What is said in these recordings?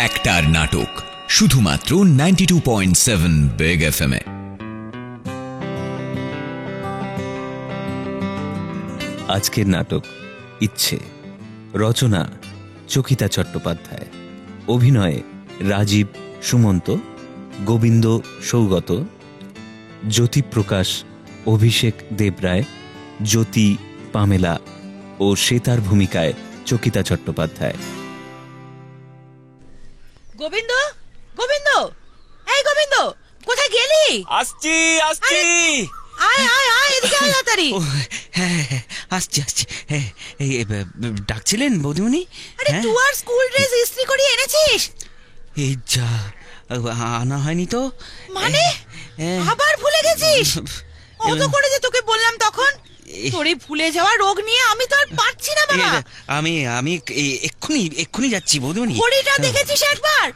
একটার নাটক শুধুমাত্র 92.7 বেগ এফএম এ। আজকের নাটক ইচ্ছে, রচনা চকিতা চট্টোপাধ্যায়, অভিনয়ে রাজীব সুমন্ত, গোবিন্দ সৌগত, জ্যোতিপ্রকাশ, অভিষেক দেবরায়, জ্যোতি পামেলা ও শ্বেতার ভূমিকায় চকিতা চট্টোপাধ্যায়। গোবিন্দ, গোবিন্দ, এই গোবিন্দ, কোথায় গেলি? আসছি আসছি। আয় আয় আয়, এদিকে আয় তাড়াতাড়ি। হ্যাঁ আসছি আসছি। এই ডাকছিলেন বৌদিমণি? আরে তুই আর স্কুল ড্রেস ইস্ত্রি করে এনেছিস? এই যা, আনা হয়নি তো। মানে আবার ভুলে গেছিস? অত করে যে তোকে বললাম তখন, তোর এই ভুলে যাওয়া রোগ নিয়ে আমি তো আর পারছি না বাবা। আমি এক্ষুনি যাচ্ছি বৌদিমণি। ঘড়িটা দেখেছিস একবার?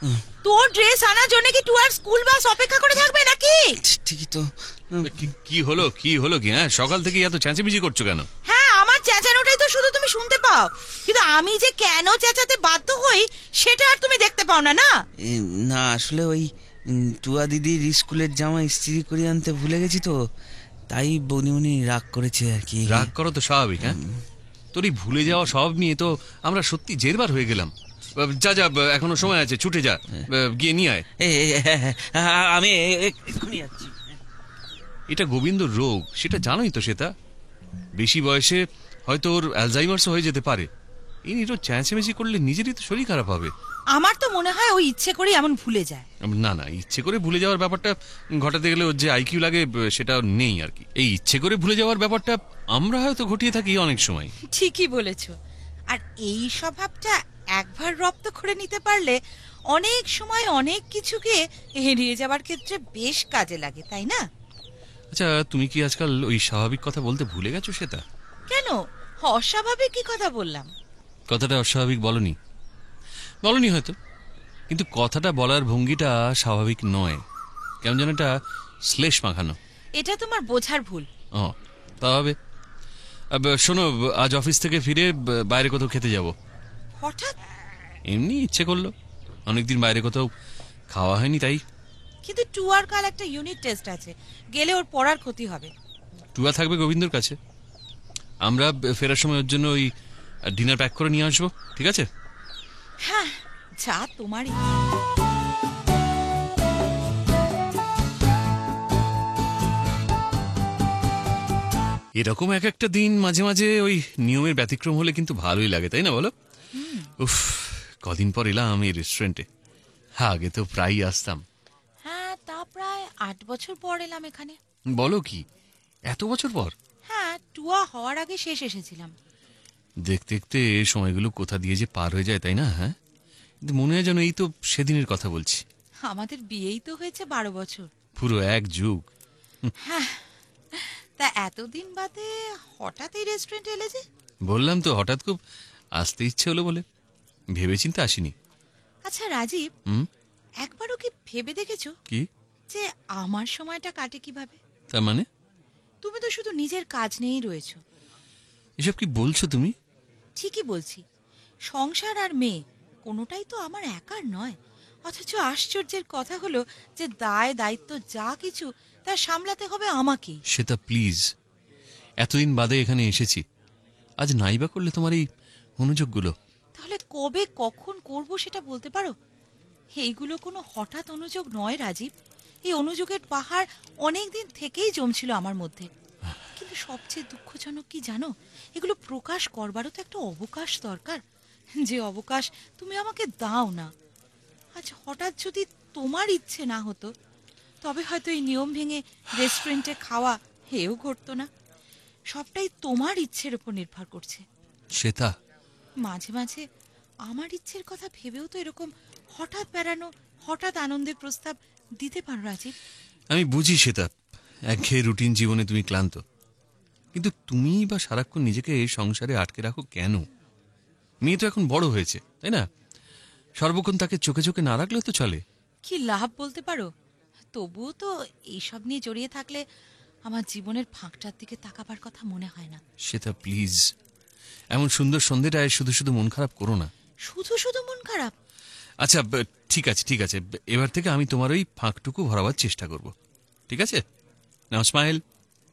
তোর ড্রেস আনার জন্য কি তুই আর স্কুল বাস অপেক্ষা করে থাকবে নাকি? ঠিকই তো। কি হলো কি? হ্যাঁ, সকাল থেকে এত চেঁচামেচি করছো কেন? হ্যাঁ, আমার চেঁচানোটাই তো শুধু তুমি শুনতে পাও, কিন্তু আমি যে কেন চেঁচাতে বাধ্য হই সেটা আর তুমি দেখতে পাও না। না না, আসলে ওই টুয়া দিদির স্কুলের জামা ইস্ত্রি করে আনতে ভুলে গেছি তো, তাই বৌদিমণি রাগ করেছে আর কি। রাগ করো তো স্বাভাবিক। হ্যাঁ, তোর এই ভুলে যাওয়া স্বভাব নিয়ে তো আমরা সত্যি জেরবার হয়ে গেলাম। যা যা, এখনো সময় আছে, ছুটে যা, গিয়ে নিয়ে আয়। আমি এক্ষুনি যাচ্ছি। এটা গোবিন্দর রোগ, সেটা জানোই তো শ্বেতা। বেশি বয়সে হয়তো ওর অ্যালজাইমার্সও হয়ে যেতে পারে। এই নিয়ে চেঁচামেচি করলে নিজেরই তো শরীর খারাপ হবে। আমার তো মনে হয় ও ইচ্ছে করে এমন ভুলে যায়। না, ইচ্ছে করে ভুলে যাওয়ার ব্যাপারটা ঘটাতে গেলে ওর যে আইকিউ লাগে সেটা নেই আর কি। এই ইচ্ছে করে ভুলে যাওয়ার ব্যাপারটা আমরা হয়তো ঘটিয়ে থাকি অনেক সময়। ঠিকই বলেছো। আর এই স্বভাবটা একবার রপ্ত করে নিতে পারলে অনেক সময় অনেক কিছুকে এড়িয়ে যাওয়ার ক্ষেত্রে বেশ কাজে লাগে, তাই না? আচ্ছা, তুমি কি আজকাল ওই স্বাভাবিক কথা বলতে ভুলে গেছো শ্বেতা? কেন, অস্বাভাবিক কি কথা বললাম? কথাটা অস্বাভাবিক বলনি হয়তো, কিন্তু কথাটা বলার ভঙ্গিটা স্বাভাবিক নয়। কেমন যেন এটা শ্লেষ মাখানো। এটা তোমার বোঝার ভুল। ও, তা হবে। শোনো, আজ অফিস থেকে ফিরে বাইরে কোথাও খেতে যাব। হঠাৎ? এমনি ইচ্ছে করলো, অনেকদিন বাইরে কোথাও খাওয়া হয়নি তাই। কিন্তু টুয়ার কাল একটা ইউনিট টেস্ট আছে, গেলে ওর পড়ার ক্ষতি হবে। টুয়া থাকবে গোবিন্দর কাছে, আমরা ফেরার সময় ওর জন্য ওই ডিনার প্যাক করে নিয়ে আসবো, ঠিক আছে? হ্যাঁ, যা তোমারই। এরকম এক একটা দিন মাঝে মাঝে ওই নিয়মের ব্যতিক্রম হলে কিন্তু ভালোই লাগে, তাই না বলো? উফ, কদিন পর এলাম এই রেস্টুরেন্টে। আগে তো প্রায়ই আসতাম। হ্যাঁ, তা প্রায় 8 বছর পর এলাম এখানে। বলো কি, এত বছর পর? হ্যাঁ, টুয়া হওয়ার আগে শেষ এসেছিলাম। দেখতে দেখতে সময়গুলো কোথা দিয়ে যে পার হয়ে যায়, তাই না? হ্যাঁ, কিন্তু মনে হয় যেন এই তো সেদিনের কথা বলছি। আমাদের বিয়েই তো হয়েছে 12 বছর। পুরো এক যুগ। হ্যাঁ, তা এতদিন বাদে হঠাৎ এই রেস্টুরেন্টে এলে যে? বললাম তো, হঠাৎ খুব আসতে ইচ্ছে হলো বলে, ভেবেচিন্তে আসিনি। আচ্ছা রাজীব, একবারও কি ভেবে দেখেছো কি যে আমার সময়টা কাটে কিভাবে? তার মানে? তুমি তো শুধু নিজের কাজ নিয়েই রয়েছো। এসব কি বলছো তুমি? ঠিকই বলছি। সংসার আর মেয়ে কোনোটাই তো আমার একার নয়, অথচ আশ্চর্যের কথা হলো যে দায় দায়িত্ব যা কিছু তা সামলাতে হবে আমাকেই। সেটা প্লিজ, এতদিন বাদে এখানে এসেছি, আজ নাইবা করলে তোমার এই অনুযোগগুলো। তাহলে কবে কখন করব সেটা বলতে পারো? এইগুলো কোনো হঠাৎ অনুযোগ নয় রাজীব। এই অনুযোগের পাহাড় অনেক দিন থেকেই জমছিল আমার মধ্যে। কিন্তু সবচেয়ে দুঃখজনক কি জানো, এগুলো প্রকাশ করবারও তো একটা অবকাশ দরকার, যে অবকাশ তুমি আমাকে দাও না। আজ হঠাৎ যদি তোমার ইচ্ছে না হতো, তবে হয়তো এই নিয়ম ভেঙে রেস্টুরেন্টে খাওয়া হেও ঘটতো না। সবটাই তোমার ইচ্ছের উপর নির্ভর করছে। শ্বেতা, মাঝে মাঝে আমার ইচ্ছের কথা ভেবেও তো এরকম হঠাৎ বেড়ানো, হঠাৎ আনন্দের প্রস্তাব দিতে পারো রাজীব। আমি বুঝি শ্বেতা, একঘেয়ে রুটিন জীবনে তুমি ক্লান্ত, কিন্তু তুমি বা সারাক্ষণ নিজেকে এই সংসারে আটকে রাখো কেন? মেয়ে তো এখন বড় হয়েছে, তাই না? সর্বক্ষণ তাকে চোখে চোখে না রাখলে তো চলে। কি লাভ বলতে পারো? তবুও তো এইসব নিয়ে জড়িয়ে থাকলে আমার জীবনের ফাঁকটার দিকে তাকাবার কথা মনে হয় না। শ্বেতা প্লিজ, এমন সুন্দর সন্ধ্যেটায় শুধু শুধু মন খারাপ করো না। শুধু শুধু মন খারাপ? আচ্ছা ঠিক আছে ঠিক আছে, এবার থেকে আমি তোমার ওই ফাঁকটুকু ভরাবার চেষ্টা করব, ঠিক আছে? নাও স্মাইল,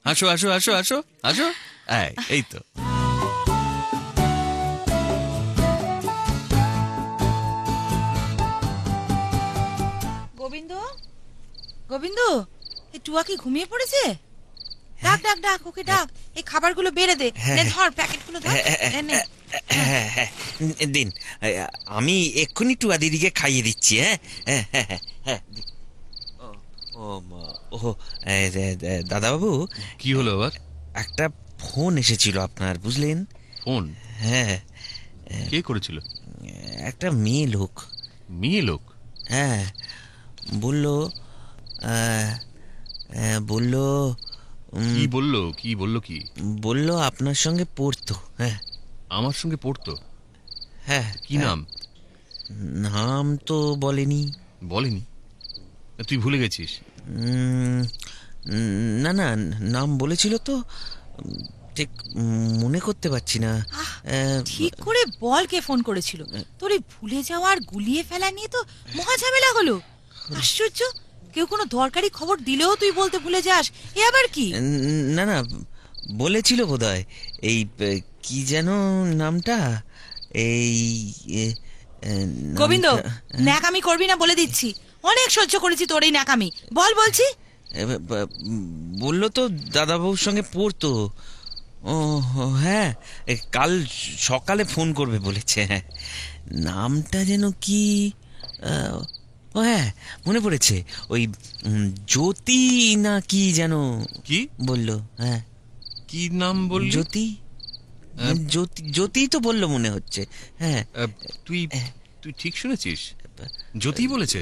আসো আসো আসো আসো আসো, এই তো। গোবিন্দ, গোবিন্দ, এই টুয়া কি ঘুমিয়ে পড়েছে? ডাক ডাক ডাক, ওকে ডাক। এই খাবারগুলো বেড়ে দে, নে ধর প্যাকেটগুলো ধর, নে, নে। হ্যাঁ হ্যাঁ দিন, আমি এক্ষুনি টুয়া দিদিকে খাইয়ে দিচ্ছি। হ্যাঁ হ্যাঁ হ্যাঁ হ্যাঁ হ্যাঁ। ও দাদাবাবু, কি হলো আবার? একটা ফোন এসেছিল আপনার, বুঝলেন? ফোন? হ্যাঁ। কে করেছিল? একটা মেয়ে লোক। মেয়ে লোক? হ্যাঁ, বললো বললো কি বললো? কি বললো? কি বললো আপনার সঙ্গে পড়তো। হ্যাঁ। আমার সঙ্গে পড়তো? হ্যাঁ। কি নাম? নাম তো বলেনি। বলেনি? তুই ভুলে গেছিস? না না, নাম বলেছিল তো, ঠিক মনে করতে পারছি না। ঠিক করে বল কে ফোন করেছিল। তোর এই ভুলে যাওয়া আর গুলিয়ে ফেলা নিয়ে তো মহা ঝামেলা হলো। আশ্চর্য, কেউ কোনো দরকারি খবর দিলেও তুই বলতে ভুলে যাস, এ আবার কি? না না, বলেছিল বোধহয়। এই কি যেন নামটা, এই গোবিন্দ, ন্যাকামি করবি না বলে দিচ্ছি। অনেক সহ্য করেছি তোর এই ন্যাকামি। বল বলছি। বললো তো দাদাবাবুর সঙ্গে পড়তো। ও হ্যাঁ, কাল সকালে ফোন করবে বলেছে। হ্যাঁ, নামটা যেন কি, ও হ্যাঁ মনে পড়েছে, ওই জ্যোতি না কি যেন কি বললো। হ্যাঁ, কি নাম বললি? জ্যোতি, জ্যোতি তো বললো মনে হচ্ছে। হ্যাঁ, তুই তুই ঠিক শুনেছিস? জ্যোতি বলেছে?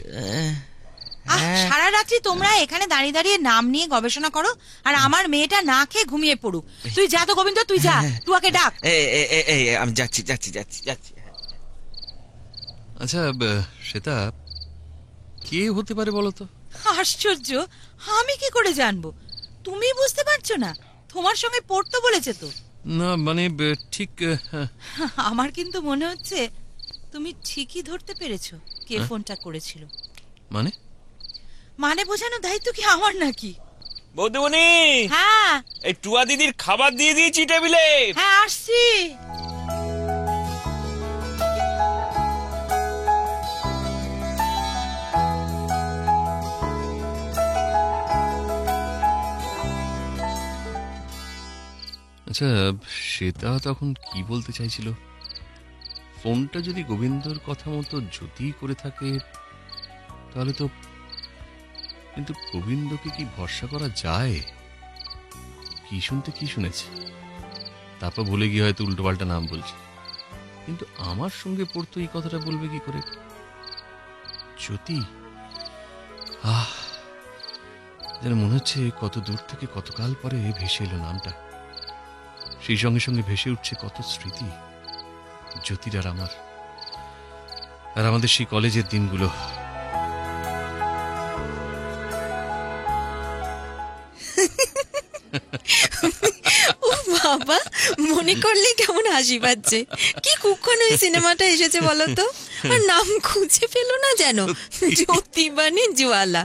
সারা রাত্রি তোমরা এখানে দাঁড়িয়ে দাঁড়িয়ে নাম নিয়ে গবেষণা করো, আর আমার মেয়েটা না খেয়ে ঘুমিয়ে পড়ুক। তুই যা তো গোবিন্দ, তুই যা, টুয়াকে ডাক। আমি যাচ্ছি যাচ্ছি যাচ্ছি যাচ্ছি। আচ্ছা সেটা কে হতে পারে বলো তো? আশ্চর্য, আমি কি করে জানবো? তুমি বুঝতে পারছো না? তোমার সঙ্গে পড়তো বলেছে তো। না মানে ঠিক আমার কিন্তু মনে হচ্ছে তুমি ঠিকই ধরতে পেরেছো কে ফোনটা করেছিল। মানে মানে বোঝানোর দায়িত্ব কি আমার নাকি? বৌদিমণি, হ্যাঁ এই টুয়া দিদির খাবার দিয়ে দিয়েছি টেবিলে। হ্যাঁ, আসছি। আচ্ছা সেটা তখন কি বলতে চাইছিল? ফোনটা যদি গোবিন্দর কথা মতো জ্যোতি করে থাকে তাহলে তো, কিন্তু গোবিন্দকে কি ভরসা করা যায়? কি শুনতে কি শুনেছে, তারপর ভুলে গিয়ে হয়তো উল্টো পাল্টা নাম বলছে। কিন্তু আমার সঙ্গে পড়তো এই কথাটা বলবে কি করে? জ্যোতি, যেন মনে হচ্ছে কত দূর থেকে কতকাল পরে ভেসে এলো নামটা। সেই সঙ্গে সঙ্গে ভেসে উঠছে কত স্মৃতি জ্যোতির আর আমার, আর আমাদের সেই কলেজের দিনগুলো। ও বাবা, মনে করলে কেমন হাসি পাচ্ছে। কি কুক্ষণ ওই সিনেমাটা এসেছে বলতো, আর নাম খুঁজে পেলো না যেন। জ্যোতি মানে জোয়ালা।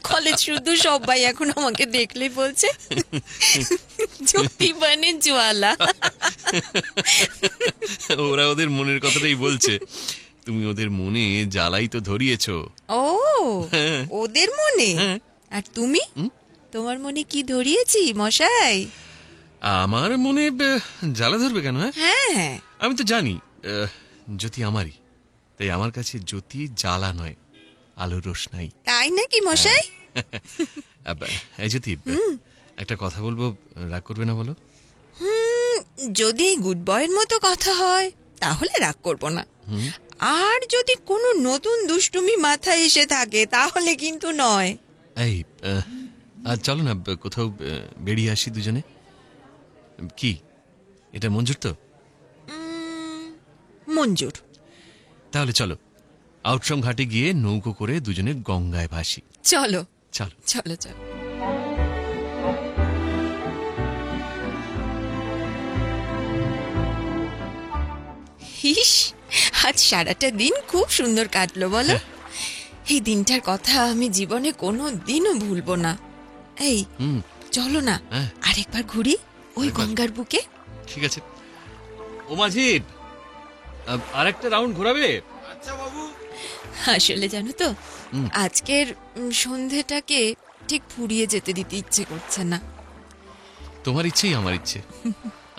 কলেজ শুধু সবাই এখন আমাকে দেখলেই বলছে জ্যোতি মানে জোয়ালা। ওরা ওদের মনের কথাটাই বলছে, তুমি ওদের মনে জ্বালাই তো ধরিয়েছো। ও, ওদের মনে? আর তুমি, তোমার মনে কি ধরিয়েছি মশাই? আমার মনে জ্বালা ধরবে কেন? হ্যাঁ, আমি তো জানি জ্যোতি আমারই, তাই আমার কাছে জ্যোতি জ্বালা নয়, আলোর রোশনাই। তাই নাকি মশাই? এই জ্যোতি, একটা কথা বলবো, রাগ করবে না বলো? যদি গুড বয়ের মতো কথা হয় তাহলে রাগ করব না, আর যদি কোনো নতুন দুষ্টুমি মাথায় এসে থাকে তাহলে কিন্তু নয়। এই আর চলো না কোথাও বেরিয়ে আসি দুজনে। কি এটা মঞ্জুর তো? মঞ্জুর। তাহলে চলো আউটসং ঘাটে গিয়ে নৌকো করে দুজনে গঙ্গায় ভাসি। চলো চলো চলো চলো। ইস, আজ সারাটা দিন খুব সুন্দর কাটলো বলো। এই দিনটার কথা আমি জীবনে কোনো দিনও ভুলবো না। এই চলো না হ্যাঁ। আরেকবার ঘুরি ওই গঙ্গার বুকে। ঠিক আছে। ও মাঝি, আরেকটা রাউন্ড ঘোরাবে? আসলে জানো তো, আজকের সন্ধেটাকে ঠিক ফুরিয়ে যেতে দিতে ইচ্ছে করছে না। তোমার ইচ্ছেই আমার ইচ্ছে।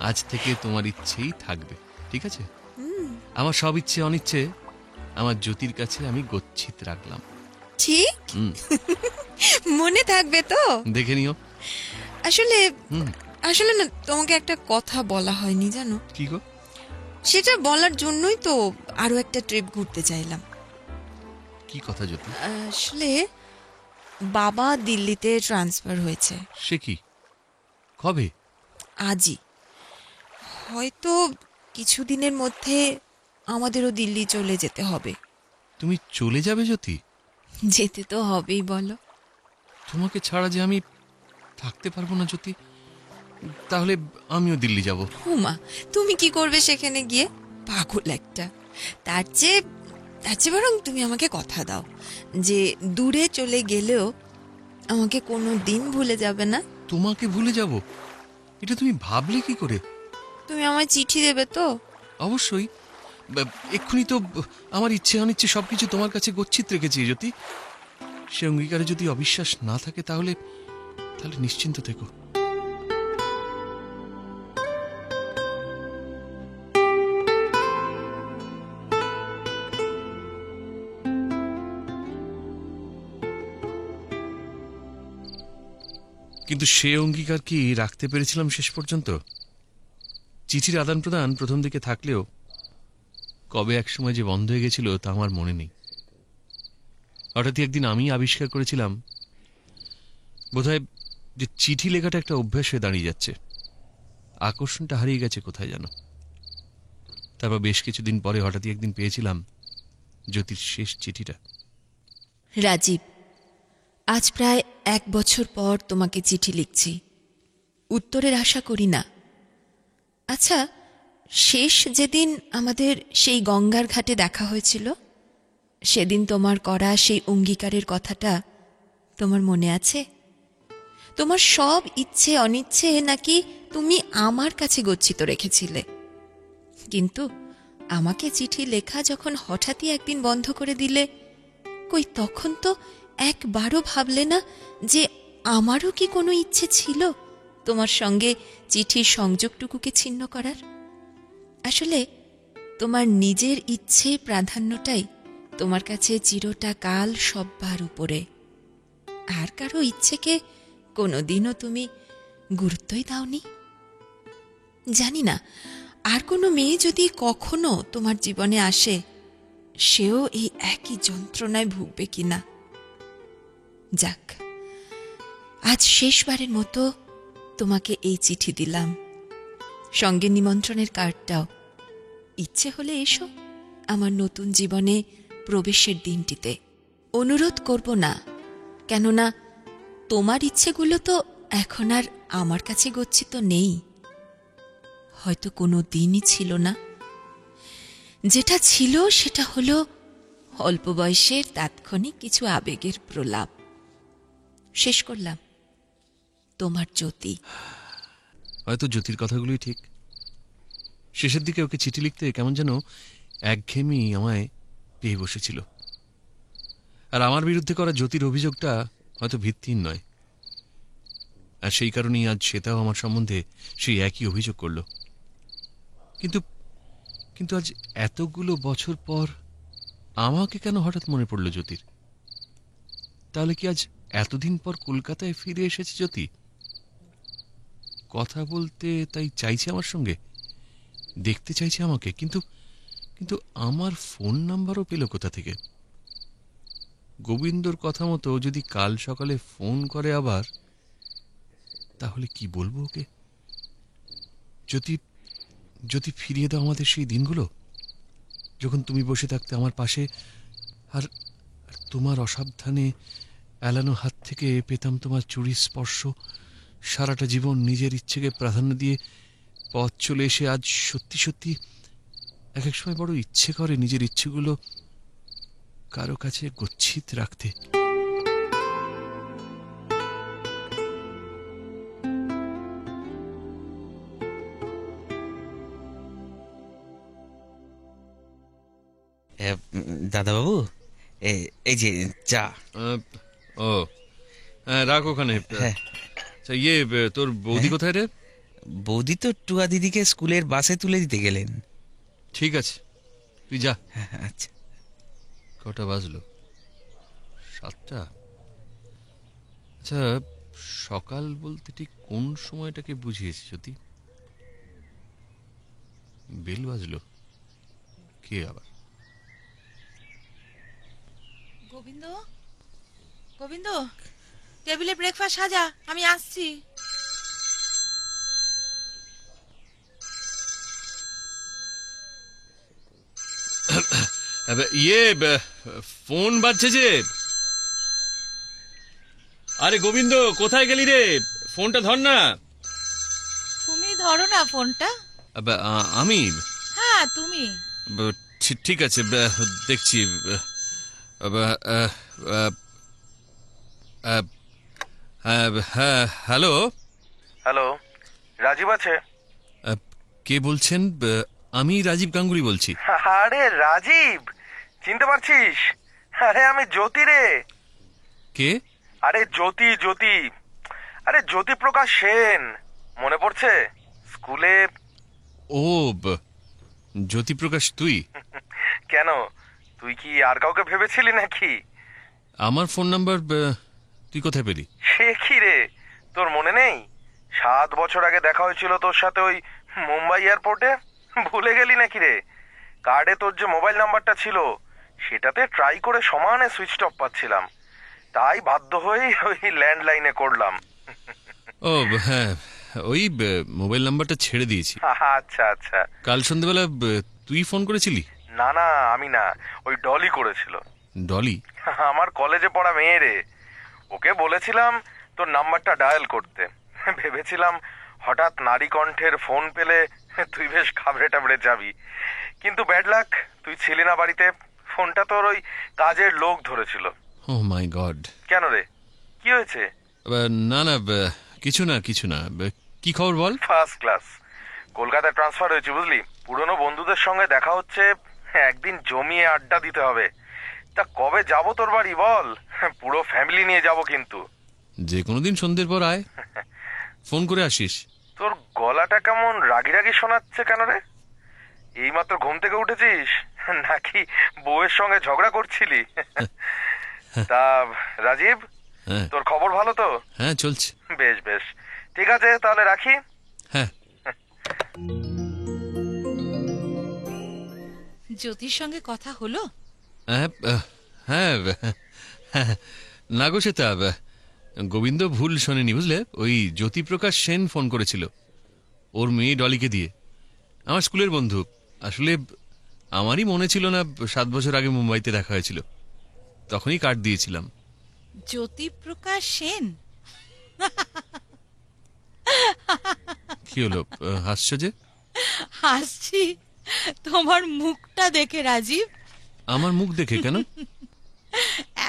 আজ থেকে তোমার ইচ্ছেই থাকবে, ঠিক আছে? আমার সব ইচ্ছে অনিচ্ছে আমার জ্যোতির কাছে আমি গচ্ছিত রাখলাম। ঠিক মনে থাকবে তো? দেখে নিও। আসলে আসলে না, তোমাকে একটা কথা বলা হয়নি জানো। কি গো? সেটা বলার জন্যই তো আরো একটা ট্রিপ ঘুরতে চাইলাম। কি কথা জ্যোতি? আসলে বাবা দিল্লিতে ট্রান্সফার হয়েছে। সে কি? কবে? আজই। হয়তো কিছুদিনের মধ্যে আমাদেরও দিল্লি চলে যেতে হবে। তুমি চলে যাবে জ্যোতি? যেতে তো হবেই বলো। তোমাকে ছাড়া যে আমি থাকতে পারবো না জ্যোতি। তাহলে আমিও দিল্লি যাব। হুমা, তুমি কি করবে সেখানে গিয়ে? পাগল একটা। তার চেয়ে বরং তুমি আমাকে কথা দাও যে দূরে চলে গেলেও আমাকে কোনো দিন ভুলে যাবে না। তোমাকে ভুলে যাব? এটা তুমি ভাবলে কি করে? তুমি আমায় চিঠি দেবে তো? অবশ্যই। এক্ষুনি তো আমার ইচ্ছে অনিচ্ছে সবকিছু তোমার কাছে গচ্ছিত রেখেছি জ্যোতি। সে অঙ্গীকারে যদি অবিশ্বাস না থাকে তাহলে নিশ্চিন্ত থেকো। কিন্তু সে অঙ্গীকার কি রাখতে পেরেছিলাম শেষ পর্যন্ত? চিঠির আদান প্রদান প্রথম দিকে থাকলেও কবে এক সময় যে বন্ধ হয়ে গেছিল তা আমার মনে নেই। হঠাৎই একদিন আমি আবিষ্কার করেছিলাম বোধহয় যে চিঠি লেখাটা একটা অভ্যাস হয়ে দাঁড়িয়ে যাচ্ছে। আকর্ষণটা হারিয়ে গেছে কোথায় যেন। তারপর বেশ কিছুদিন পরে হঠাৎই একদিন পেয়েছিলাম জ্যোতির শেষ চিঠিটা। রাজীব, আজ প্রায় 1 বছর পর তোমাকে চিঠি লিখছি। উত্তরের আশা করি না। আচ্ছা, শেষ যেদিন আমাদের সেই গঙ্গার ঘাটে দেখা হয়েছিল, সেদিন তোমার করা সেই অঙ্গীকারের কথাটা তোমার মনে আছে? তোমার সব ইচ্ছে অনিচ্ছে নাকি তুমি আমার কাছে গচ্ছিত রেখেছিলে। কিন্তু আমাকে চিঠি লেখা যখন হঠাৎই একদিন বন্ধ করে দিলে, কই তখন তো একবারও ভাবলে না যে আমারও কি কোনো ইচ্ছে ছিল তোমার সঙ্গে চিঠির সংযোগটুকুকে ছিন্ন করার? আসলে তোমার নিজের ইচ্ছে প্রাধান্যটাই তোমার কাছে চিরটা কাল সব্বার উপরে। আর কারো ইচ্ছেকে কোনোদিনও তুমি গুরুত্বই দাওনি। জানি না আর কোনো মেয়ে যদি কখনো তোমার জীবনে আসে, সেও এই একই যন্ত্রণায় ভুগবে কিনা। যাক, আজ শেষবারের মতো তোমাকে এই চিঠি দিলাম, সঙ্গে নিমন্ত্রণের কার্ডটাও। ইচ্ছে হলে এসো আমার নতুন জীবনে প্রবেশের দিনটিতে। অনুরোধ করব না, কেননা তোমার ইচ্ছেগুলো তো এখন আর আমার কাছে গচ্ছিত নেই। হয়তো কোনো দিনই ছিল না। যেটা ছিল সেটা হলো অল্প বয়সের তাৎক্ষণিক কিছু আবেগের প্রলাপ। শেষ করলাম, তোমার জ্যোতি। হয়তো জ্যোতির কথাগুলোই ঠিক। শেষের দিকে ওকে চিঠি লিখতে কেমন যেন একঘেয়েমি আমায় পেয়ে বসেছিল। আর আমার বিরুদ্ধে করা জ্যোতির অভিযোগটা হয়তো ভিত্তিহীন নয়। আর সেই কারণেই আজ সেটাও আমার সম্বন্ধে সেই একই অভিযোগ করল। কিন্তু আজ এতগুলো বছর পর আমাকে কেন হঠাৎ মনে পড়ল জ্যোতির? তাহলে কি আজ এতদিন পর কলকাতায় ফিরে এসেছে জ্যোতি? কথা বলতে তাই চাইছে আমার সঙ্গে, দেখতে চাইছে আমাকে। কিন্তু আমার ফোন নাম্বারও পেল কোথা থেকে? গোবিন্দর কথা মতো যদি কাল সকালে ফোন করে আবার, তাহলে কি বলবো ওকে? যদি ফিরিয়ে দাও আমাদের সেই দিনগুলো, যখন তুমি বসে থাকতে আমার পাশে, আর তোমার অসাবধানে এলানো হাত থেকে পেতাম তোমার চুরির স্পর্শ। সারাটা জীবন নিজের ইচ্ছেকে প্রাধান্য দিয়ে পথ চলে এসে আজ সত্যি সত্যি এক এক সময় বড় ইচ্ছে করে নিজের ইচ্ছেগুলো কারো কাছে গচ্ছিত রাখতে। দাদাবাবু, এই যে চা। ও হ্যাঁ, রাখ ওখানে। হ্যাঁ। আচ্ছা, তোর বৌদি কোথায় রে? বৌদি তো টুয়া দিদিকে স্কুলের বাসে তুলে দিতে গেলেন। ঠিক আছে, তুই যা। হ্যাঁ, আচ্ছা। কটা বাজলো? 7টা। আচ্ছা, সকাল বলতে ঠিক কোন সময়টাকে বুঝিয়েছি যদি? বেল বাজলো, কে আবার? গোবিন্দ, গোবিন্দ, টেবিলে ব্রেকফাস্ট সাজা, আমি আসছি। ফোন বাজছে যে। আরে গোবিন্দ, কোথায় গেলি রে? ফোনটা ধর না। তুমি ধরো না ফোনটা। আমি? হ্যাঁ, তুমি। ঠিক আছে, দেখছি। হ্যাঁ, হ্যালো। হ্যালো, রাজীব আছে? কে বলছেন? আমি রাজীব গাঙ্গুলি বলছি। আরে রাজীব, চিনতে পারছিস? আরে আমি জ্যোতি রে। কে? আরে জ্যোতি, জ্যোতি। আরে জ্যোতি প্রকাশ সেন, মনে পড়ছে? স্কুলে। ও, জ্যোতিপ্রকাশ তুই? কেন, তুই কি আর কাউকে ভেবেছিলি নাকি? আমার ফোন নাম্বার তুই কোথায় পেলি? সে কি রে, তোর মনে নেই? 7 বছর আগে দেখা হয়েছিল তোর সাথে ওই মুম্বাই এয়ারপোর্টে। ভুলে গেলি নাকি রে? কার্ডে তোর যে মোবাইল নাম্বারটা ছিল সেটাতে ট্রাই করে সমানে সুইচ অফ পাচ্ছিলাম, তাই বাধ্য হয়ে ওই ল্যান্ডলাইনে করলাম। ও হ্যাঁ, ওই মোবাইল নাম্বারটা ছেড়ে দিয়েছি। আচ্ছা আচ্ছা। কাল সন্ধ্যেবেলা তুই ফোন করেছিলি? না না, আমি না, ওই ডলি করেছিল। ডলি? আমার কলেজে পড়া মেয়ে রে। ওকে বলেছিলাম তোর নাম্বারটা ডায়াল করতে। ভেবেছিলাম হঠাৎ নারী কণ্ঠের ফোন পেলে তুই বেশ ঘাবড়ে টাবড়ে যাবি, কিন্তু ব্যাড লাক, তুই ছিলি না বাড়িতে। ফোনটা তোর ওই কাজের লোক ধরেছিল। ও মাই গড। কেন রে, কি হয়েছে? না না, কিছু না কিছু না। কি খবর বল? First class. কলকাতায় ট্রান্সফার হয়েছে বুঝলি, পুরনো বন্ধুদের সঙ্গে দেখা হচ্ছে, একদিন জমিয়ে আড্ডা দিতে হবে। তা কবে যাব তোর বাড়ি বল? পুরো ফ্যামিলি নিয়ে যাব কিন্তু। যে কোনো দিন সন্ধ্যের পর আয়, ফোন করে আসিস। তোর গলাটা কেমন রাগি রাগি শোনাচ্ছে কেন রে? এইমাত্র ঘুম থেকে উঠেছিস নাকি বউয়ের সঙ্গে ঝগড়া করছিলি? তা রাজীব, হ্যাঁ তোর খবর ভালো তো? হ্যাঁ, চলছে। বেশ বেশ, ঠিক আছে তাহলে রাখি। হ্যাঁ। জ্যোতির সঙ্গে কথা হলো? হ্যাঁ, না গো সেটা, গোবিন্দ ভুল শোনেনি বুঝলে। ওই জ্যোতিপ্রকাশ সেন ফোন করেছিল ওর মেয়ে ডলিকে দিয়ে। আমার স্কুলের বন্ধু। আসলে আমারই মনে ছিল না 7 বছর আগে মুম্বাইতে দেখা হয়েছিল, তখনই কার্ড দিয়েছিলাম। জ্যোতিপ্রকাশ সেন? কি হলো, হাসছো যে? হাসছি তোমার মুখটা দেখে রাজীব। আমার মুখ দেখে কেন?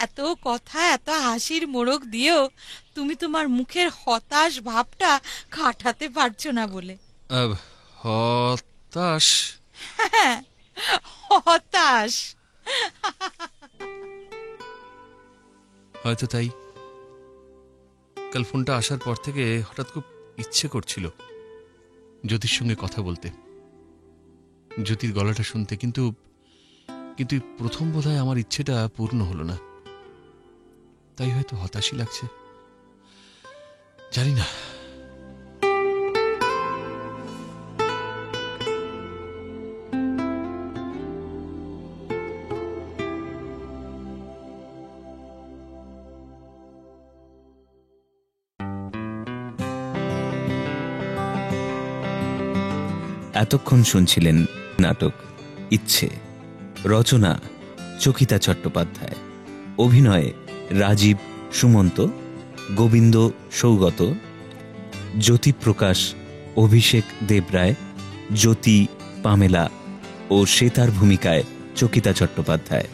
এত কথা, এত হাসির মোড়ক দিয়েও তুমি তোমার মুখের হতাশ ভাবটা কাটাতে পারছো না বলে। হতাশ? হ্যাঁ, হতাশ। হয়তো তাই। কাল ফোনটা আসার পর থেকে হঠাৎ খুব ইচ্ছে করছিল জ্যোতির সঙ্গে কথা বলতে, জ্যোতির গলাটা শুনতে, কিন্তু প্রথম বোধহয় আমার ইচ্ছেটা পূর্ণ হলো না, তাই হয়তো হতাশই লাগছে, জানি না। এতক্ষণ শুনছিলেন নাটক ইচ্ছে, রচনা চকিতা চট্টোপাধ্যায়, অভিনয়ে রাজীব সুমন্ত, গোবিন্দ সৌগত, জ্যোতিপ্রকাশ অভিষেক দেবরায়, জ্যোতি পামেলা, ও শ্বেতার ভূমিকায় চকিতা চট্টোপাধ্যায়।